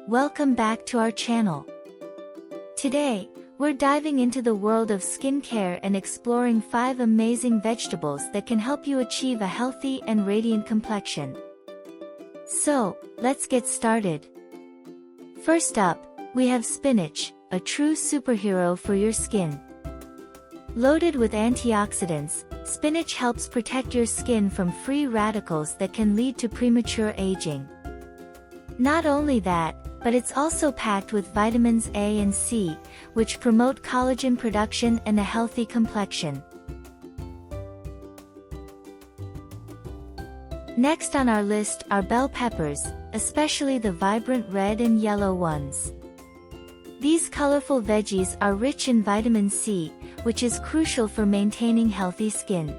Welcome back to our channel. Today, we're diving into the world of skincare and exploring 5 amazing vegetables that can help you achieve a healthy and radiant complexion. So, let's get started. First up, we have spinach, a true superhero for your skin. Loaded with antioxidants, spinach helps protect your skin from free radicals that can lead to premature aging. Not only that, but it's also packed with vitamins A and C, which promote collagen production and a healthy complexion. Next on our list are bell peppers, especially the vibrant red and yellow ones. These colorful veggies are rich in vitamin C, which is crucial for maintaining healthy skin.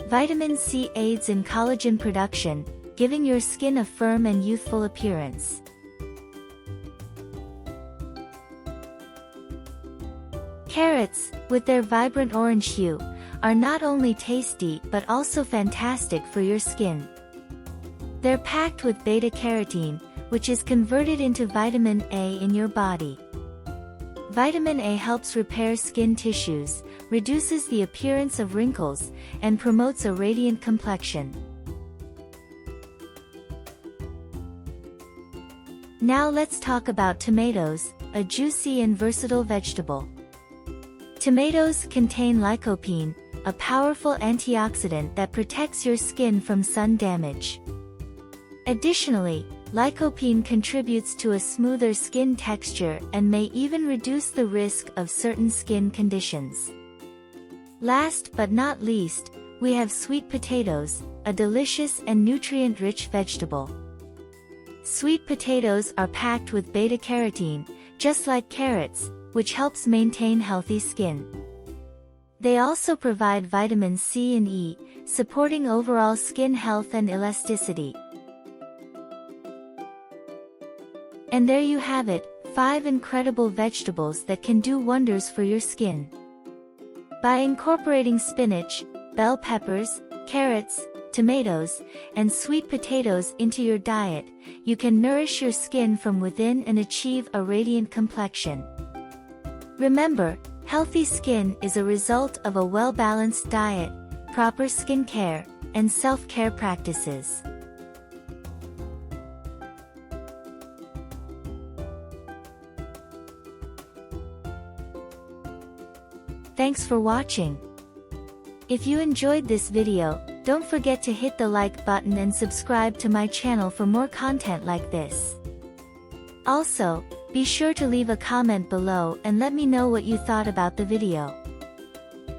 Vitamin C aids in collagen production, giving your skin a firm and youthful appearance. Carrots, with their vibrant orange hue, are not only tasty but also fantastic for your skin. They're packed with beta-carotene, which is converted into vitamin A in your body. Vitamin A helps repair skin tissues, reduces the appearance of wrinkles, and promotes a radiant complexion. Now let's talk about tomatoes, a juicy and versatile vegetable. Tomatoes contain lycopene, a powerful antioxidant that protects your skin from sun damage. Additionally, lycopene contributes to a smoother skin texture and may even reduce the risk of certain skin conditions. Last but not least, we have sweet potatoes, a delicious and nutrient-rich vegetable. Sweet potatoes are packed with beta-carotene, just like carrots, which helps maintain healthy skin. They also provide vitamin C and E, supporting overall skin health and elasticity. And there you have it, 5 incredible vegetables that can do wonders for your skin. By incorporating spinach, bell peppers, carrots, tomatoes, and sweet potatoes into your diet, you can nourish your skin from within and achieve a radiant complexion. Remember, healthy skin is a result of a well-balanced diet, proper skincare, and self-care practices. Thanks for watching. If you enjoyed this video, don't forget to hit the like button and subscribe to my channel for more content like this. Also, be sure to leave a comment below and let me know what you thought about the video.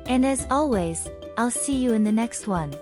And as always, I'll see you in the next one.